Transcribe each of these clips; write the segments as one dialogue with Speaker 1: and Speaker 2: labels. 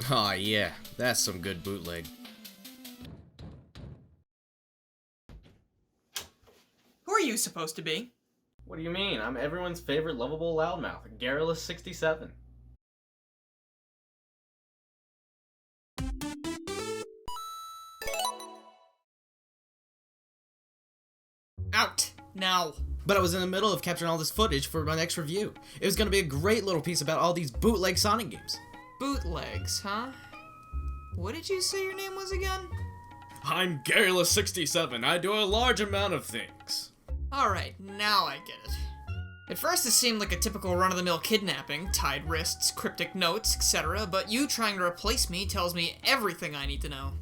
Speaker 1: Aw, yeah, that's some good bootleg.
Speaker 2: Who are you supposed to be?
Speaker 3: What do you mean? I'm everyone's favorite lovable loudmouth, Garrulous67.
Speaker 2: Out. Now.
Speaker 1: But I was in the middle of capturing all this footage for my next review. It was gonna be a great little piece about all these bootleg Sonic games.
Speaker 2: Bootlegs, huh? What did you say your name was again?
Speaker 1: I'm Garrulous67. I do a large amount of things.
Speaker 2: Alright, now I get it. At first it seemed like a typical run-of-the-mill kidnapping, tied wrists, cryptic notes, etc., but you trying to replace me tells me everything I need to know.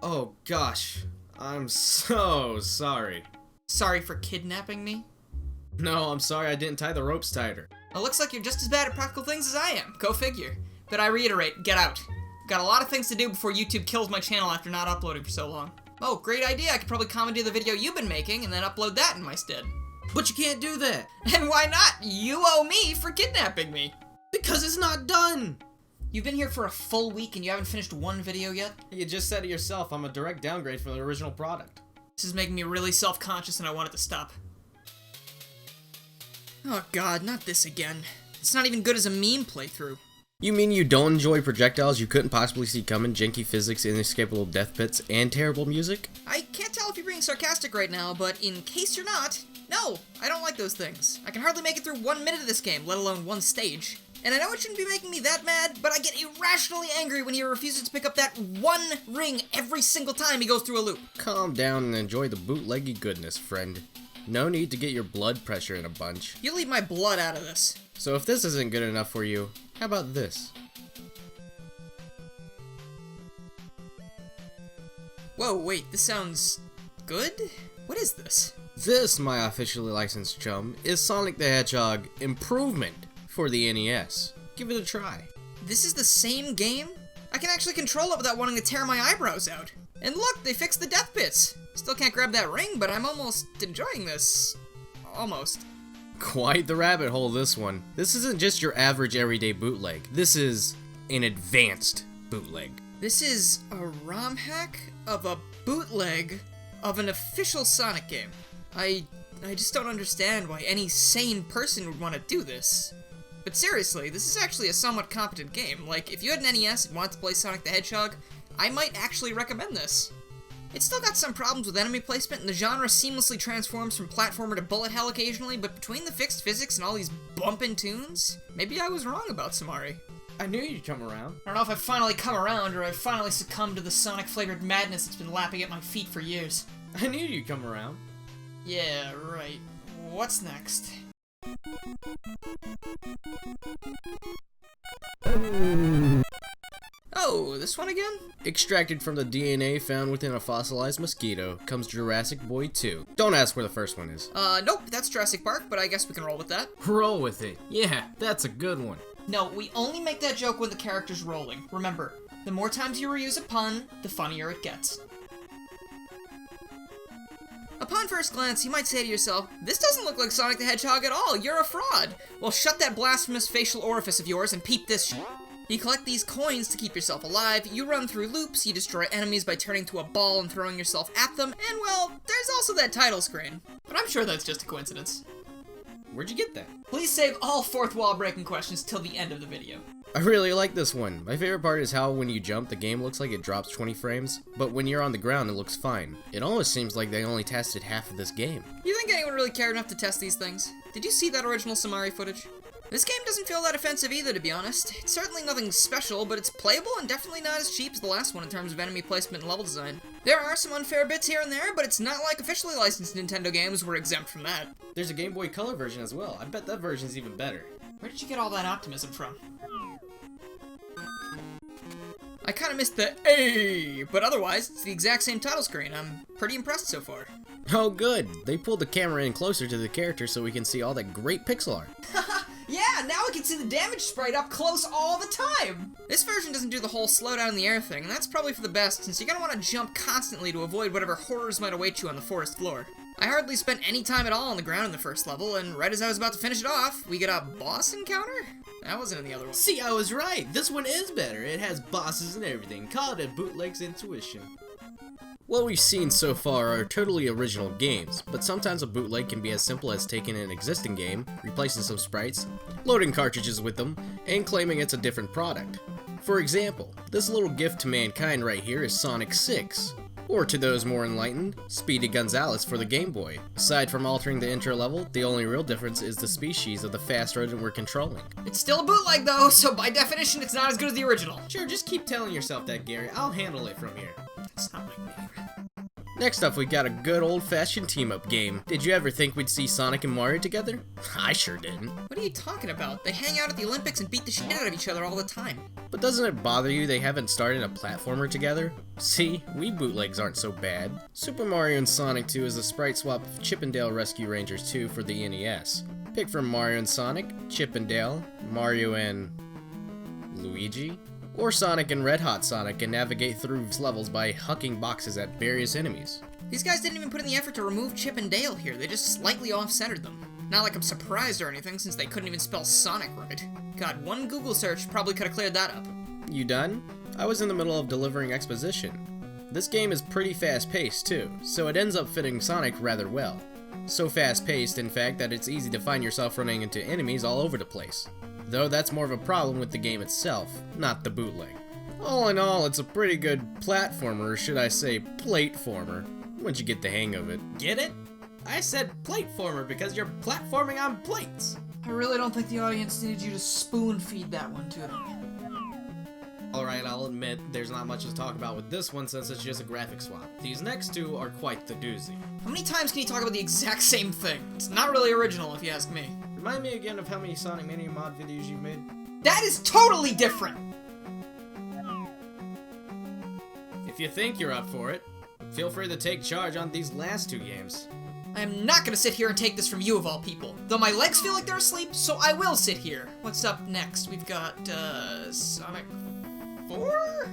Speaker 1: Oh gosh, I'm so sorry.
Speaker 2: Sorry for kidnapping me?
Speaker 1: No, I'm sorry I didn't tie the ropes tighter.
Speaker 2: Well, looks like you're just as bad at practical things as I am. Go figure. But I reiterate, get out. Got a lot of things to do before YouTube kills my channel after not uploading for so long. Oh, great idea. I could probably commandeer the video you've been making and then upload that in my stead.
Speaker 1: But you can't do that.
Speaker 2: And why not? You owe me for kidnapping me.
Speaker 1: Because it's not done.
Speaker 2: You've been here for a full week and you haven't finished one video yet?
Speaker 1: You just said it yourself. I'm a direct downgrade from the original product.
Speaker 2: This is making me really self-conscious and I want it to stop. Oh god, not this again. It's not even good as a meme playthrough.
Speaker 1: You mean you don't enjoy projectiles you couldn't possibly see coming, janky physics, inescapable death pits, and terrible music?
Speaker 2: I can't tell if you're being sarcastic right now, but in case you're not, no, I don't like those things. I can hardly make it through 1 minute of this game, let alone one stage. And I know it shouldn't be making me that mad, but I get irrationally angry when he refuses to pick up that one ring every single time he goes through a loop.
Speaker 1: Calm down and enjoy the bootleggy goodness, friend. No need to get your blood pressure in a bunch.
Speaker 2: You leave my blood out of this.
Speaker 1: So if this isn't good enough for you, how about this?
Speaker 2: Whoa, wait, this sounds good? What is this?
Speaker 1: This, my officially licensed chum, is Sonic the Hedgehog Improvement for the NES. Give it a try.
Speaker 2: This is the same game? I can actually control it without wanting to tear my eyebrows out. And look, they fixed the death pits. Still can't grab that ring, but I'm almost enjoying this. Almost.
Speaker 1: Quite the rabbit hole, this one. This isn't just your average everyday bootleg. This is an advanced bootleg.
Speaker 2: This is a ROM hack of a bootleg of an official Sonic game. I just don't understand why any sane person would want to do this. But seriously, this is actually a somewhat competent game. Like, if you had an NES and wanted to play Sonic the Hedgehog, I might actually recommend this. It's still got some problems with enemy placement, and the genre seamlessly transforms from platformer to bullet hell occasionally, but between the fixed physics and all these bumpin' tunes, maybe I was wrong about Samari.
Speaker 1: I knew you'd come around.
Speaker 2: I don't know if I've finally come around, or I've finally succumbed to the Sonic-flavored madness that's been lapping at my feet for years.
Speaker 1: I knew you'd come around.
Speaker 2: Yeah, right. What's next? Oh, this one again?
Speaker 1: Extracted from the DNA found within a fossilized mosquito comes Jurassic Boy 2. Don't ask where the first one is.
Speaker 2: Nope, that's Jurassic Park, but I guess we can roll with that.
Speaker 1: Roll with it. Yeah, that's a good one.
Speaker 2: No, we only make that joke when the character's rolling. Remember, the more times you reuse a pun, the funnier it gets. Upon first glance, you might say to yourself, this doesn't look like Sonic the Hedgehog at all, you're a fraud. Well, shut that blasphemous facial orifice of yours and peep this shit. You collect these coins to keep yourself alive, you run through loops, you destroy enemies by turning to a ball and throwing yourself at them, and well, there's also that title screen. But I'm sure that's just a coincidence.
Speaker 1: Where'd you get that?
Speaker 2: Please save all fourth wall breaking questions till the end of the video.
Speaker 1: I really like this one. My favorite part is how when you jump, the game looks like it drops 20 frames, but when you're on the ground, it looks fine. It almost seems like they only tested half of this game.
Speaker 2: You think anyone really cared enough to test these things? Did you see that original Samari footage? This game doesn't feel that offensive either, to be honest. It's certainly nothing special, but it's playable and definitely not as cheap as the last one in terms of enemy placement and level design. There are some unfair bits here and there, but it's not like officially licensed Nintendo games were exempt from that.
Speaker 1: There's a Game Boy Color version as well. I bet that version's even better.
Speaker 2: Where did you get all that optimism from? I kinda missed the A, but otherwise, it's the exact same title screen. I'm pretty impressed so far.
Speaker 1: Oh good, they pulled the camera in closer to the character so we can see all that great pixel art.
Speaker 2: Yeah, now I can see the damage sprite up close all the time! This version doesn't do the whole slow down in the air thing, and that's probably for the best, since you're gonna want to jump constantly to avoid whatever horrors might await you on the forest floor. I hardly spent any time at all on the ground in the first level, and right as I was about to finish it off, we get a boss encounter? That wasn't in the other one.
Speaker 1: See, I was right. This one is better. It has bosses and everything. Call it a Bootleg's intuition. What we've seen so far are totally original games, but sometimes a bootleg can be as simple as taking an existing game, replacing some sprites, loading cartridges with them, and claiming it's a different product. For example, this little gift to mankind right here is Sonic 6. Or to those more enlightened, Speedy Gonzales for the Game Boy. Aside from altering the intro level, the only real difference is the species of the fast rodent we're controlling.
Speaker 2: It's still a bootleg though, so by definition it's not as good as the original.
Speaker 1: Sure, just keep telling yourself that, Gary. I'll handle it from here.
Speaker 2: It's not like me.
Speaker 1: Next up, we got a good old-fashioned team-up game. Did you ever think we'd see Sonic and Mario together? I sure didn't.
Speaker 2: What are you talking about? They hang out at the Olympics and beat the shit out of each other all the time.
Speaker 1: But doesn't it bother you they haven't started a platformer together? See, we bootlegs aren't so bad. Super Mario and Sonic 2 is a sprite swap of Chip 'n Dale Rescue Rangers 2 for the NES. Pick from Mario and Sonic, Chip and Dale, Mario and Luigi, or Sonic and Red Hot Sonic and navigate through levels by hucking boxes at various enemies.
Speaker 2: These guys didn't even put in the effort to remove Chip and Dale here, they just slightly off-centered them. Not like I'm surprised or anything, since they couldn't even spell Sonic right. God, one Google search probably could have cleared that up.
Speaker 1: You done? I was in the middle of delivering exposition. This game is pretty fast-paced too, so it ends up fitting Sonic rather well. So fast-paced, in fact, that it's easy to find yourself running into enemies all over the place. Though that's more of a problem with the game itself, not the bootleg. All in all, it's a pretty good platformer, or should I say plateformer, once you get the hang of it. Get it? I said plateformer because you're platforming on plates.
Speaker 2: I really don't think the audience needed you to spoon-feed that one to them.
Speaker 1: Alright, I'll admit, there's not much to talk about with this one since it's just a graphic swap. These next two are quite the doozy.
Speaker 2: How many times can you talk about the exact same thing? It's not really original, if you ask me.
Speaker 1: Remind me again of how many Sonic Mania mod videos you've made?
Speaker 2: That is totally different!
Speaker 1: If you think you're up for it, feel free to take charge on these last two games.
Speaker 2: I am not gonna sit here and take this from you of all people. Though my legs feel like they're asleep, so I will sit here. What's up next? We've got, Sonic 4?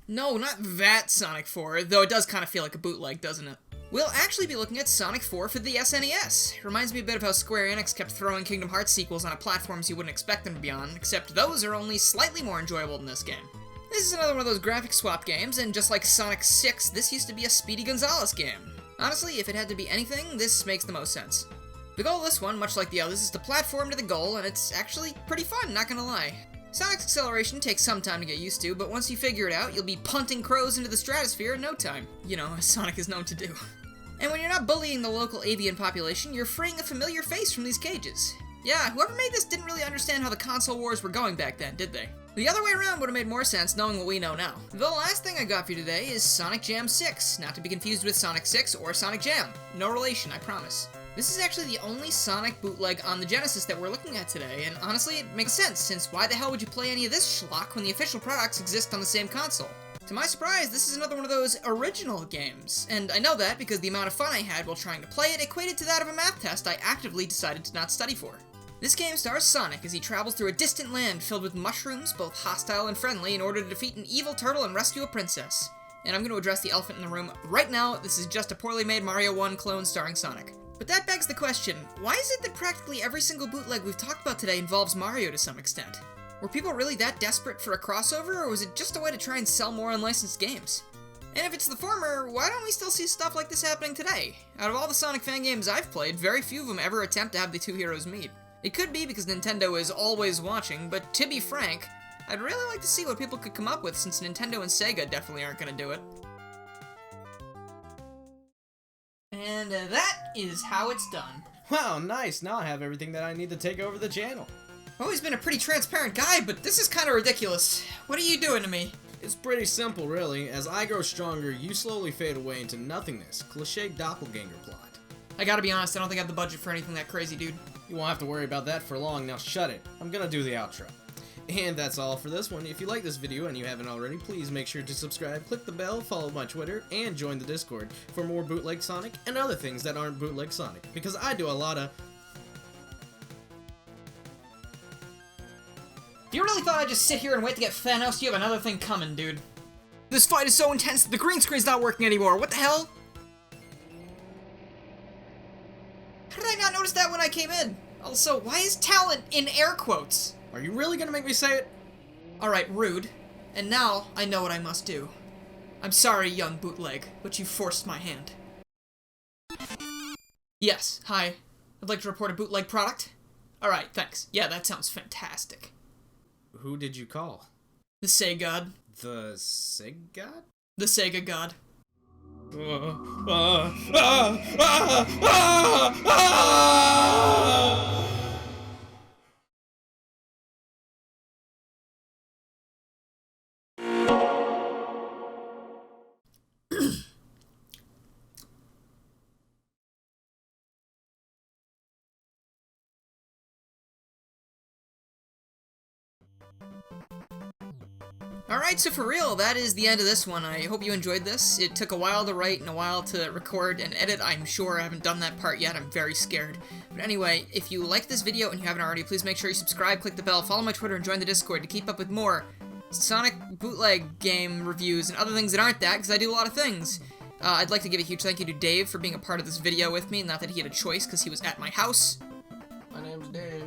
Speaker 2: No, not that Sonic 4, though it does kind of feel like a bootleg, doesn't it? We'll actually be looking at Sonic 4 for the SNES. Reminds me a bit of how Square Enix kept throwing Kingdom Hearts sequels on platforms you wouldn't expect them to be on, except those are only slightly more enjoyable than this game. This is another one of those graphic swap games, and just like Sonic 6, this used to be a Speedy Gonzales game. Honestly, if it had to be anything, this makes the most sense. The goal of this one, much like the others, is to platform to the goal, and it's actually pretty fun, not gonna lie. Sonic's acceleration takes some time to get used to, but once you figure it out, you'll be punting crows into the stratosphere in no time. You know, as Sonic is known to do. And when you're not bullying the local avian population, you're freeing a familiar face from these cages. Yeah, whoever made this didn't really understand how the console wars were going back then, did they? The other way around would have made more sense knowing what we know now. The last thing I got for you today is Sonic Jam 6, not to be confused with Sonic 6 or Sonic Jam. No relation, I promise. This is actually the only Sonic bootleg on the Genesis that we're looking at today, and honestly it makes sense, since why the hell would you play any of this schlock when the official products exist on the same console? To my surprise, this is another one of those original games, and I know that because the amount of fun I had while trying to play it equated to that of a math test I actively decided to not study for. This game stars Sonic as he travels through a distant land filled with mushrooms, both hostile and friendly, in order to defeat an evil turtle and rescue a princess. And I'm going to address the elephant in the room right now. This is just a poorly made Mario 1 clone starring Sonic. But that begs the question, why is it that practically every single bootleg we've talked about today involves Mario to some extent? Were people really that desperate for a crossover, or was it just a way to try and sell more unlicensed games? And if it's the former, why don't we still see stuff like this happening today? Out of all the Sonic fan games I've played, very few of them ever attempt to have the two heroes meet. It could be because Nintendo is always watching, but to be frank, I'd really like to see what people could come up with since Nintendo and Sega definitely aren't going to do it. And that is how it's done.
Speaker 1: Wow, nice. Now I have everything that I need to take over the channel.
Speaker 2: I've always been a pretty transparent guy, but this is kind of ridiculous. What are you doing to me?
Speaker 1: It's pretty simple, really. As I grow stronger, you slowly fade away into nothingness. Cliché doppelganger plot.
Speaker 2: I gotta be honest, I don't think I have the budget for anything that crazy, dude.
Speaker 1: You won't have to worry about that for long. Now shut it. I'm gonna do the outro. And that's all for this one. If you like this video and you haven't already, please make sure to subscribe, click the bell, follow my Twitter, and join the Discord for more Bootleg Sonic and other things that aren't Bootleg Sonic. Because I do a lot of
Speaker 2: If you really thought I'd just sit here and wait to get Thanos, you have another thing coming, dude. This fight is so intense that the green screen's not working anymore. What the hell? How did I not notice that when I came in? Also, why is talent in air quotes?
Speaker 1: Are you really gonna make me say it?
Speaker 2: Alright, rude. And now, I know what I must do. I'm sorry, young bootleg, but you forced my hand. Yes, hi. I'd like to report a bootleg product. Alright, thanks. Yeah, that sounds fantastic.
Speaker 1: Who did you call?
Speaker 2: The Sega God.
Speaker 1: The Sega?
Speaker 2: The Sega God. Alright, so for real, that is the end of this one. I hope you enjoyed this. It took a while to write and a while to record and edit, I'm sure. I haven't done that part yet, I'm very scared. But anyway, if you liked this video and you haven't already, please make sure you subscribe, click the bell, follow my Twitter, and join the Discord to keep up with more Sonic bootleg game reviews and other things that aren't that, because I do a lot of things. I'd like to give a huge thank you to Dave for being a part of this video with me, not that he had a choice, because he was at my house.
Speaker 3: My name's Dave.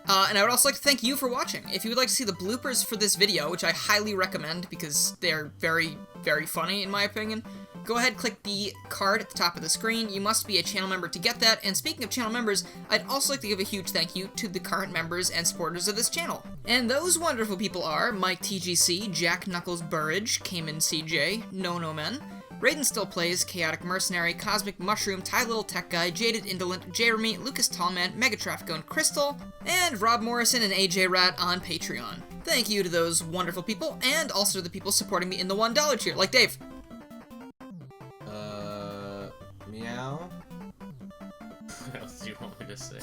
Speaker 2: And I would also like to thank you for watching. If you would like to see the bloopers for this video, which I highly recommend because they're very, very funny in my opinion, go ahead, click the card at the top of the screen. You must be a channel member to get that. And speaking of channel members, I'd also like to give a huge thank you to the current members and supporters of this channel. And those wonderful people are Mike TGC, Jack Knuckles Burridge, Cayman CJ, No No Men, Raiden Still Plays, Chaotic Mercenary, Cosmic Mushroom, Ty Little Tech Guy, Jaded Indolent, Jeremy, Lucas Tallman, Megatraffico and Crystal, and Rob Morrison and AJ Rat on Patreon. Thank you to those wonderful people, and also to the people supporting me in the $1 tier, like Dave.
Speaker 3: Meow? What else do you want me to say?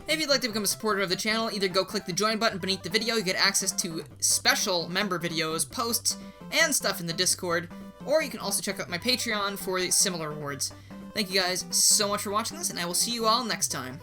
Speaker 2: If you'd like to become a supporter of the channel, either go click the join button beneath the video, you get access to special member videos, posts, and stuff in the Discord, or you can also check out my Patreon for similar rewards. Thank you guys so much for watching this, and I will see you all next time.